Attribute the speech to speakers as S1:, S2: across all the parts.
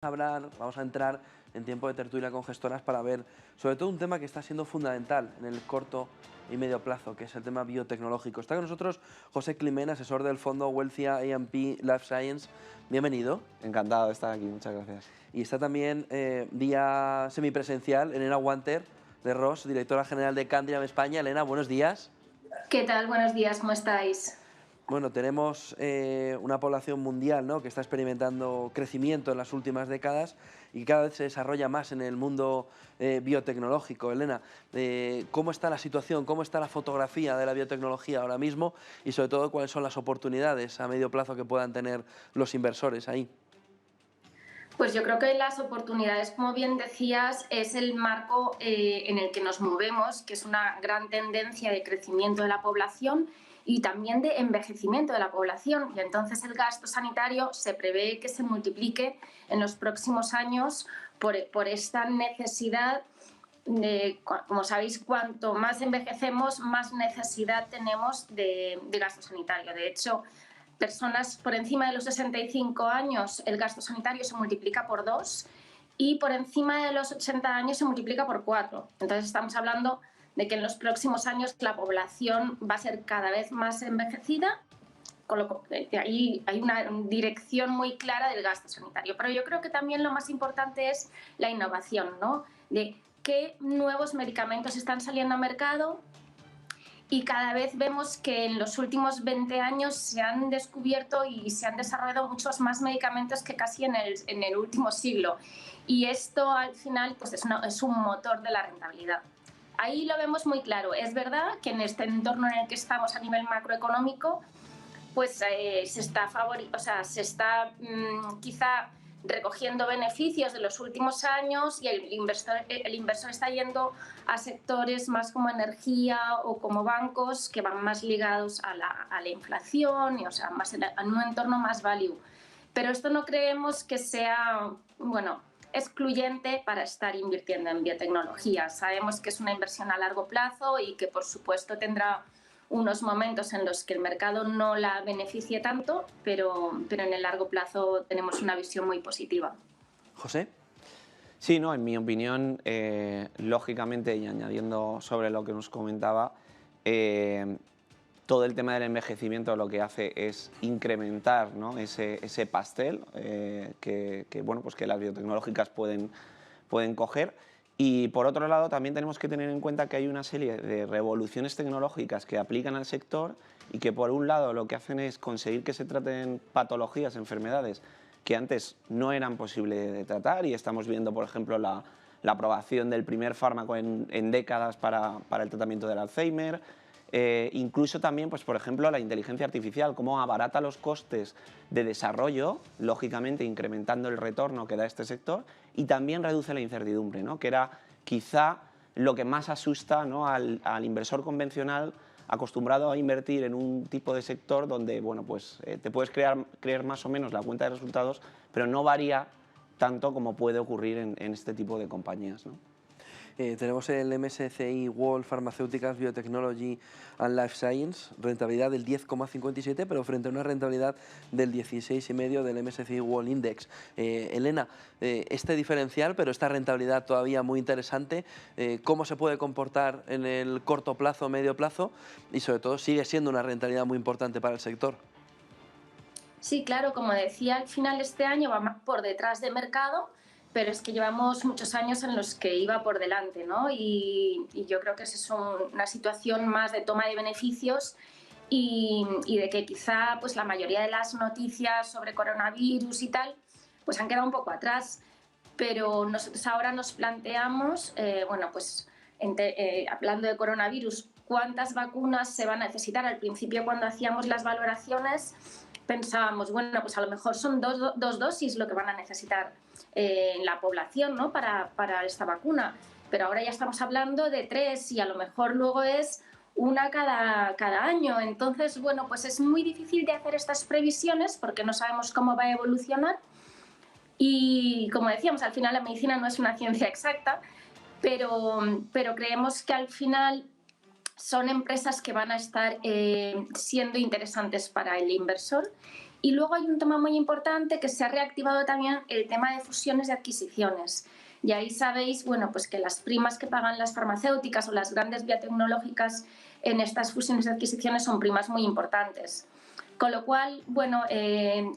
S1: Vamos a entrar en tiempo de tertulia con gestoras para ver sobre todo un tema que está siendo fundamental en el corto y medio plazo, que es el tema biotecnológico. Está con nosotros José Climent, asesor del fondo Wealthia A&P Life Science. Bienvenido.
S2: Encantado de estar aquí, muchas gracias.
S1: Y está también vía semipresencial Elena Guanter de Ross, directora general de Candriam España. Elena, buenos días.
S3: ¿Qué tal? Buenos días, ¿cómo estáis?
S1: Bueno, tenemos una población mundial, ¿no?, que está experimentando crecimiento en las últimas décadas y cada vez se desarrolla más en el mundo biotecnológico. Elena, ¿cómo está la situación, cómo está la fotografía de la biotecnología ahora mismo y sobre todo cuáles son las oportunidades a medio plazo que puedan tener los inversores ahí?
S3: Pues yo creo que las oportunidades, como bien decías, es el marco en el que nos movemos, que es una gran tendencia de crecimiento de la población y también de envejecimiento de la población. Y entonces el gasto sanitario se prevé que se multiplique en los próximos años por esta necesidad. Como sabéis, cuanto más envejecemos, más necesidad tenemos de gasto sanitario. De hecho, personas por encima de los 65 años, el gasto sanitario se multiplica por 2 y por encima de los 80 años se multiplica por 4. Entonces estamos hablando de que en los próximos años la población va a ser cada vez más envejecida, con lo que ahí hay una dirección muy clara del gasto sanitario. Pero yo creo que también lo más importante es la innovación, ¿no? De qué nuevos medicamentos están saliendo al mercado, y cada vez vemos que en los últimos 20 años se han descubierto y se han desarrollado muchos más medicamentos que casi en el último siglo. Y esto al final pues es un motor de la rentabilidad. Ahí lo vemos muy claro. Es verdad que en este entorno en el que estamos a nivel macroeconómico, pues se está quizá recogiendo beneficios de los últimos años y el inversor está yendo a sectores más como energía o como bancos que van más ligados a la inflación, y, o sea, más en un entorno más value. Pero esto no creemos que sea, bueno, excluyente para estar invirtiendo en biotecnología. Sabemos que es una inversión a largo plazo y que, por supuesto, tendrá unos momentos en los que el mercado no la beneficie tanto, pero en el largo plazo tenemos una visión muy positiva.
S1: José.
S2: Sí, no, en mi opinión, lógicamente, y añadiendo sobre lo que nos comentaba, todo el tema del envejecimiento lo que hace es incrementar, ¿no?, ese pastel bueno, pues que las biotecnológicas pueden coger. Y por otro lado, también tenemos que tener en cuenta que hay una serie de revoluciones tecnológicas que aplican al sector y que por un lado lo que hacen es conseguir que se traten patologías, enfermedades que antes no eran posibles de tratar, y estamos viendo, por ejemplo, la aprobación del primer fármaco en décadas para el tratamiento del Alzheimer. Incluso también, pues, por ejemplo, la inteligencia artificial, cómo abarata los costes de desarrollo, lógicamente incrementando el retorno que da este sector, y también reduce la incertidumbre, ¿no?, que era quizá lo que más asusta, ¿no?, al inversor convencional acostumbrado a invertir en un tipo de sector donde, bueno, pues, te puedes creer más o menos la cuenta de resultados, pero no varía tanto como puede ocurrir en este tipo de compañías, ¿no?
S1: Tenemos el MSCI World Pharmaceuticals Biotechnology and Life Science, rentabilidad del 10,57, pero frente a una rentabilidad del 16,5 del MSCI World Index. Elena, este diferencial, pero esta rentabilidad todavía muy interesante, ¿cómo se puede comportar en el corto plazo, medio plazo? Y sobre todo, sigue siendo una rentabilidad muy importante para el sector.
S3: Sí, claro, como decía, al final este año va más por detrás de mercado, pero es que llevamos muchos años en los que iba por delante, ¿no? Y yo creo que es una situación más de toma de beneficios y de que quizá pues la mayoría de las noticias sobre coronavirus y tal pues han quedado un poco atrás, pero nosotros ahora nos planteamos, bueno, pues hablando de coronavirus, ¿cuántas vacunas se van a necesitar? Al principio, cuando hacíamos las valoraciones, pensábamos, bueno, pues a lo mejor son dos dosis lo que van a necesitar la población, ¿no?, para esta vacuna, pero ahora ya estamos hablando de 3 y a lo mejor luego es una cada año. Entonces, bueno, pues es muy difícil de hacer estas previsiones porque no sabemos cómo va a evolucionar y, como decíamos, al final la medicina no es una ciencia exacta, pero creemos que al final son empresas que van a estar siendo interesantes para el inversor Y luego hay un tema muy importante que se ha reactivado también, el tema de fusiones y adquisiciones. Y ahí sabéis, bueno, pues que las primas que pagan las farmacéuticas o las grandes biotecnológicas en estas fusiones y adquisiciones son primas muy importantes. Con lo cual, bueno,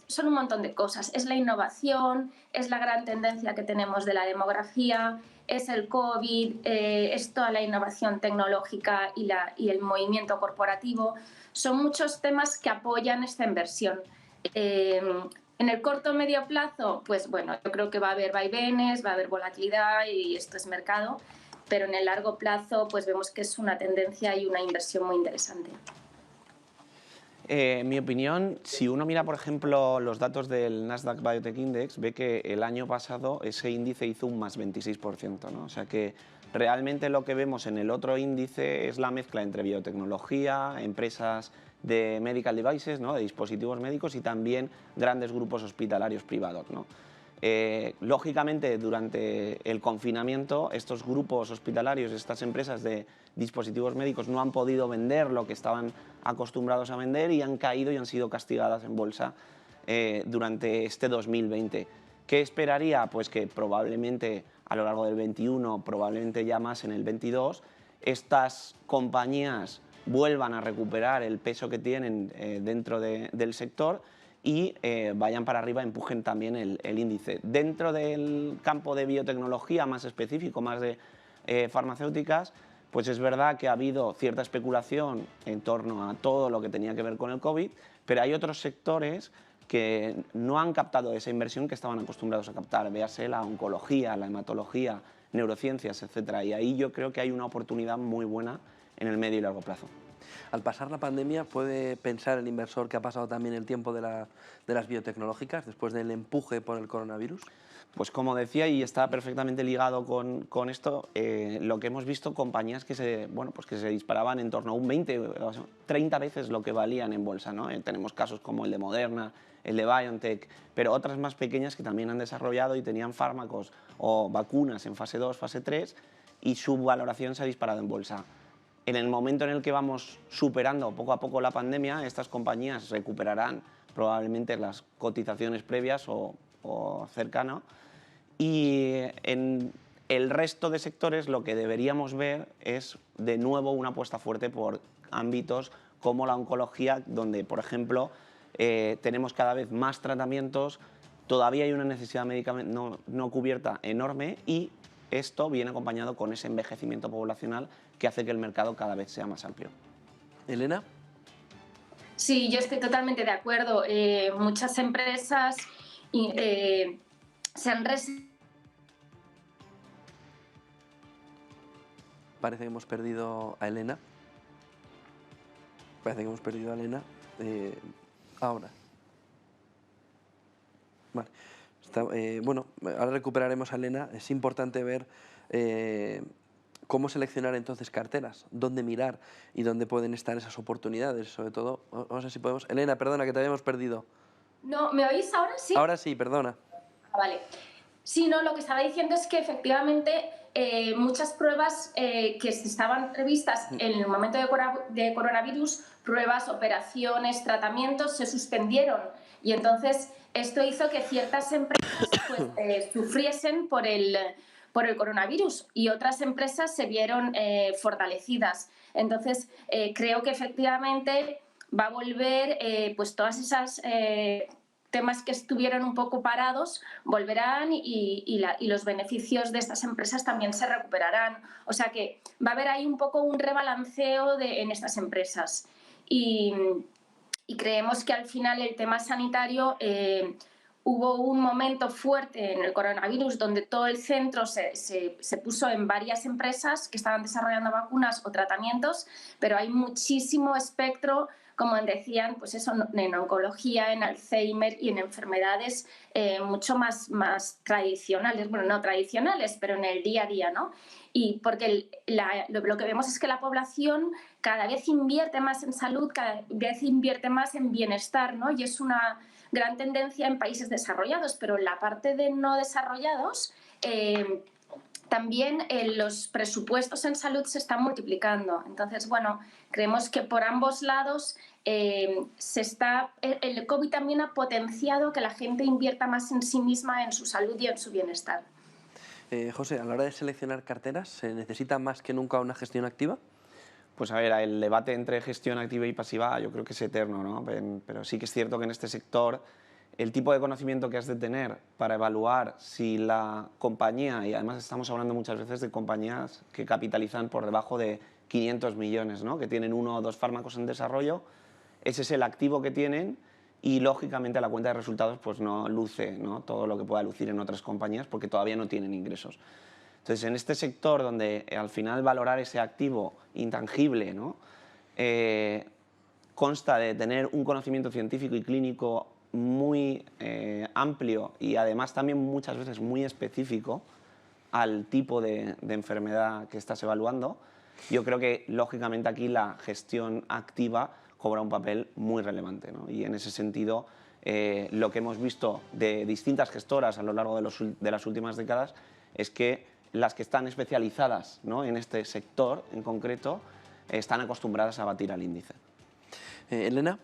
S3: son un montón de cosas. Es la innovación, es la gran tendencia que tenemos de la demografía, es el COVID, es toda la innovación tecnológica y el movimiento corporativo. Son muchos temas que apoyan esta inversión. En el corto o medio plazo, pues bueno, yo creo que va a haber vaivenes, va a haber volatilidad y esto es mercado, pero en el largo plazo pues vemos que es una tendencia y una inversión muy interesante.
S2: En mi opinión, si uno mira, por ejemplo, los datos del Nasdaq Biotech Index, ve que el año pasado ese índice hizo un más 26%, ¿no? O sea que realmente lo que vemos en el otro índice es la mezcla entre biotecnología, empresas de medical devices, ¿no? De dispositivos médicos y también grandes grupos hospitalarios privados, ¿no? Lógicamente, durante el confinamiento, estos grupos hospitalarios, estas empresas de dispositivos médicos no han podido vender lo que estaban acostumbrados a vender y han caído y han sido castigadas en bolsa durante este 2020. ¿Qué esperaría? Pues que probablemente a lo largo del 21, probablemente ya más en el 22, estas compañías vuelvan a recuperar el peso que tienen dentro del sector y vayan para arriba, empujen también el índice. Dentro del campo de biotecnología más específico, más de farmacéuticas, pues es verdad que ha habido cierta especulación en torno a todo lo que tenía que ver con el COVID, pero hay otros sectores que no han captado esa inversión que estaban acostumbrados a captar, véase la oncología, la hematología, neurociencias, etc. Y ahí yo creo que hay una oportunidad muy buena en el medio y largo plazo.
S1: Al pasar la pandemia, ¿puede pensar el inversor que ha pasado también el tiempo de las biotecnológicas después del empuje por el coronavirus?
S2: Pues como decía, y está perfectamente ligado con esto, lo que hemos visto, compañías que se disparaban en torno a un 20 o 30 veces lo que valían en bolsa, ¿no? Tenemos casos como el de Moderna, el de BioNTech, pero otras más pequeñas que también han desarrollado y tenían fármacos o vacunas en fase 2, fase 3, y su valoración se ha disparado en bolsa. En el momento en el que vamos superando poco a poco la pandemia, estas compañías recuperarán probablemente las cotizaciones previas o cercano, y en el resto de sectores lo que deberíamos ver es de nuevo una apuesta fuerte por ámbitos como la oncología, donde por ejemplo tenemos cada vez más tratamientos, todavía hay una necesidad médica no cubierta enorme y esto viene acompañado con ese envejecimiento poblacional que hace que el mercado cada vez sea más amplio.
S1: Elena.
S3: Sí, yo estoy totalmente de acuerdo. Muchas empresas se han
S1: Parece que hemos perdido a Elena. Ahora. Vale. Bueno, ahora recuperaremos a Elena. Es importante ver cómo seleccionar entonces carteras, dónde mirar y dónde pueden estar esas oportunidades. Sobre todo, no sé si podemos... Elena, perdona, que te habíamos perdido.
S3: No, ¿me oís ahora? Sí.
S1: Ahora sí, perdona.
S3: Vale. Sí, no, lo que estaba diciendo es que efectivamente muchas pruebas que estaban previstas en el momento de coronavirus, pruebas, operaciones, tratamientos, se suspendieron. Y entonces esto hizo que ciertas empresas pues, sufriesen por el coronavirus y otras empresas se vieron fortalecidas. Entonces, creo que efectivamente va a volver pues todas esas temas que estuvieron un poco parados volverán y los beneficios de estas empresas también se recuperarán. O sea que va a haber ahí un poco un rebalanceo en estas empresas. Y creemos que al final el tema sanitario hubo un momento fuerte en el coronavirus donde todo el centro se puso en varias empresas que estaban desarrollando vacunas o tratamientos, pero hay muchísimo espectro, como decían, pues eso, en oncología, en Alzheimer y en enfermedades mucho más tradicionales, bueno, no tradicionales, pero en el día a día, ¿no? Y porque lo que vemos es que la población cada vez invierte más en salud, cada vez invierte más en bienestar, ¿no? Y es una gran tendencia en países desarrollados, pero en la parte de no desarrollados también los presupuestos en salud se están multiplicando. Entonces, bueno, creemos que por ambos lados el COVID también ha potenciado que la gente invierta más en sí misma, en su salud y en su bienestar.
S1: José, a la hora de seleccionar carteras, ¿se necesita más que nunca una gestión activa?
S2: Pues a ver, el debate entre gestión activa y pasiva yo creo que es eterno, ¿no? Pero sí que es cierto que en este sector el tipo de conocimiento que has de tener para evaluar si la compañía, y además estamos hablando muchas veces de compañías que capitalizan por debajo de 500 millones, ¿no? Que tienen 1 o 2 fármacos en desarrollo, ese es el activo que tienen y lógicamente la cuenta de resultados pues no luce, ¿no?, todo lo que pueda lucir en otras compañías porque todavía no tienen ingresos. Entonces, en este sector donde al final valorar ese activo intangible, ¿no?, consta de tener un conocimiento científico y clínico muy amplio y además también muchas veces muy específico al tipo de enfermedad que estás evaluando, yo creo que lógicamente aquí la gestión activa cobra un papel muy relevante, ¿no? Y en ese sentido lo que hemos visto de distintas gestoras a lo largo de las últimas décadas es que las que están especializadas, ¿no?, en este sector en concreto están acostumbradas a batir al índice.
S1: Elena.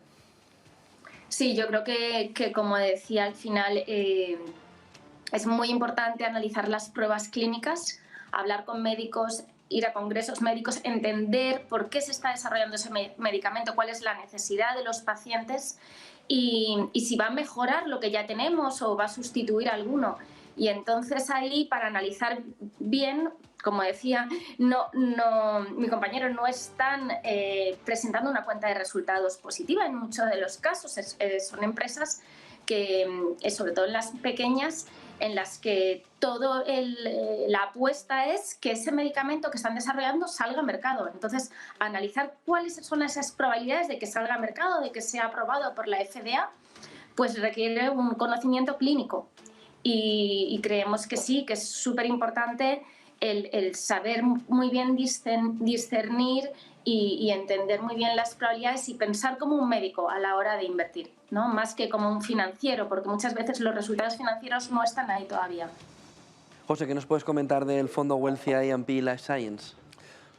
S3: Sí, yo creo que como decía al final, es muy importante analizar las pruebas clínicas, hablar con médicos, ir a congresos médicos, entender por qué se está desarrollando ese medicamento, cuál es la necesidad de los pacientes y si va a mejorar lo que ya tenemos o va a sustituir alguno. Y entonces ahí, para analizar bien, como decía, mi compañero no están presentando una cuenta de resultados positiva en muchos de los casos. Son empresas que, sobre todo en las pequeñas, en las que la apuesta es que ese medicamento que están desarrollando salga al mercado. Entonces, analizar cuáles son esas probabilidades de que salga al mercado, de que sea aprobado por la FDA, pues requiere un conocimiento clínico. Y creemos que sí, que es súper importante el saber muy bien discernir y entender muy bien las probabilidades y pensar como un médico a la hora de invertir, ¿no?, más que como un financiero, porque muchas veces los resultados financieros no están ahí todavía.
S1: José, ¿qué nos puedes comentar del fondo Wealthy INP Life Science?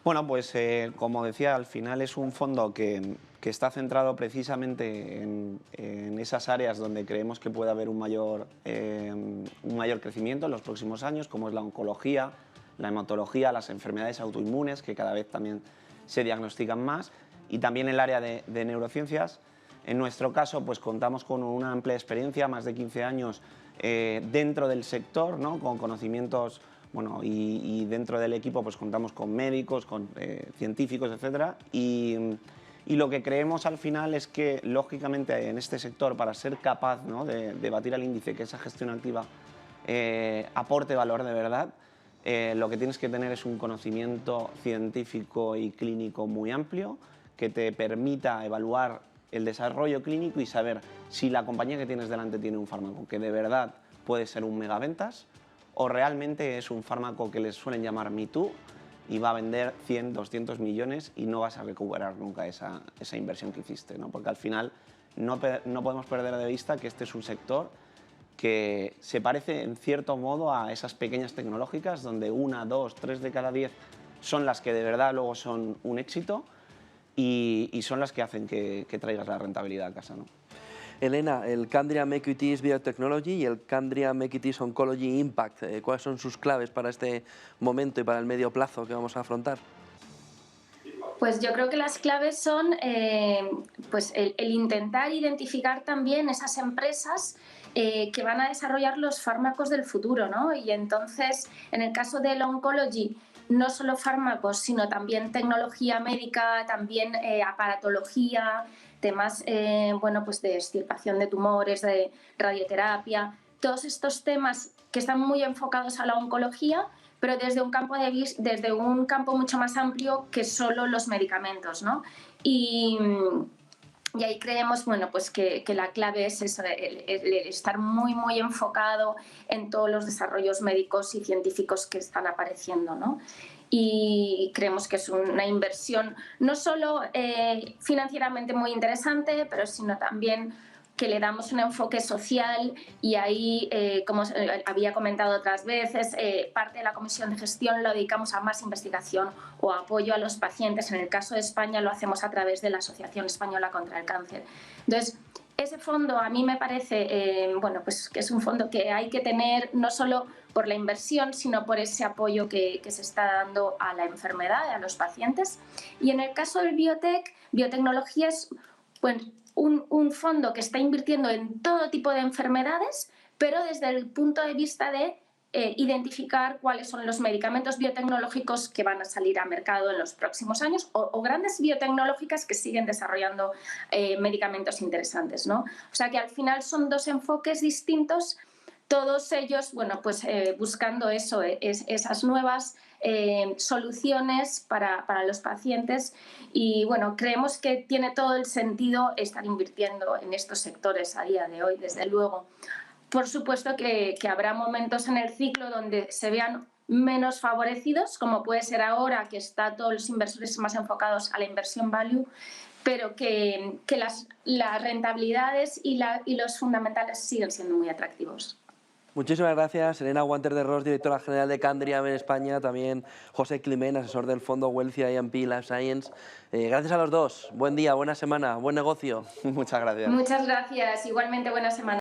S2: Bueno, pues como decía, al final es un fondo que está centrado precisamente en esas áreas donde creemos que puede haber un mayor crecimiento en los próximos años, como es la oncología, la hematología, las enfermedades autoinmunes, que cada vez también se diagnostican más, y también el área de neurociencias. En nuestro caso, pues contamos con una amplia experiencia, más de 15 años dentro del sector, ¿no?, con conocimientos. Bueno, y dentro del equipo pues contamos con médicos, con científicos, etc. Y lo que creemos al final es que, lógicamente, en este sector, para ser capaz, ¿no?, de batir al índice, que esa gestión activa aporte valor de verdad, lo que tienes que tener es un conocimiento científico y clínico muy amplio que te permita evaluar el desarrollo clínico y saber si la compañía que tienes delante tiene un fármaco que de verdad puede ser un megaventas, o realmente es un fármaco que les suelen llamar Me Too y va a vender 100, 200 millones y no vas a recuperar nunca esa inversión que hiciste, ¿no? Porque al final no podemos perder de vista que este es un sector que se parece en cierto modo a esas pequeñas tecnológicas donde 1, 2, 3 de cada 10 son las que de verdad luego son un éxito y son las que hacen que traigas la rentabilidad a casa, ¿no?
S1: Elena, el Candriam Equities Biotechnology y el Candriam Equities Oncology Impact, ¿cuáles son sus claves para este momento y para el medio plazo que vamos a afrontar?
S3: Pues yo creo que las claves son pues el intentar identificar también esas empresas que van a desarrollar los fármacos del futuro, ¿no? Y entonces, en el caso del oncology, no solo fármacos, sino también tecnología médica, también aparatología, temas bueno, pues de extirpación de tumores, de radioterapia, todos estos temas que están muy enfocados a la oncología, pero desde un campo mucho más amplio que solo los medicamentos, ¿no? Y ahí creemos, bueno, pues que la clave es eso, el estar muy, muy enfocado en todos los desarrollos médicos y científicos que están apareciendo, ¿no? Y creemos que es una inversión no solo financieramente muy interesante, pero sino también que le damos un enfoque social y ahí, como había comentado otras veces, parte de la comisión de gestión lo dedicamos a más investigación o apoyo a los pacientes. En el caso de España lo hacemos a través de la Asociación Española contra el Cáncer. Entonces, ese fondo a mí me parece bueno, pues que es un fondo que hay que tener no solo por la inversión, sino por ese apoyo que se está dando a la enfermedad, a los pacientes. Y en el caso del biotech, biotecnología es pues, un fondo que está invirtiendo en todo tipo de enfermedades, pero desde el punto de vista de identificar cuáles son los medicamentos biotecnológicos que van a salir a mercado en los próximos años o grandes biotecnológicas que siguen desarrollando medicamentos interesantes, ¿no? O sea que al final son dos enfoques distintos, todos ellos, bueno, pues buscando eso, esas nuevas soluciones para los pacientes y, bueno, creemos que tiene todo el sentido estar invirtiendo en estos sectores a día de hoy, desde luego. Por supuesto que habrá momentos en el ciclo donde se vean menos favorecidos, como puede ser ahora, que están todos los inversores más enfocados a la inversión value, pero que las rentabilidades y los fundamentales siguen siendo muy atractivos.
S1: Muchísimas gracias, Elena Guanter de Ros, directora general de Candriam en España, también José Climent, asesor del fondo Wealthy IMP Life Science. Gracias a los dos, buen día, buena semana, buen negocio.
S2: Muchas gracias.
S3: Muchas gracias, igualmente buena semana.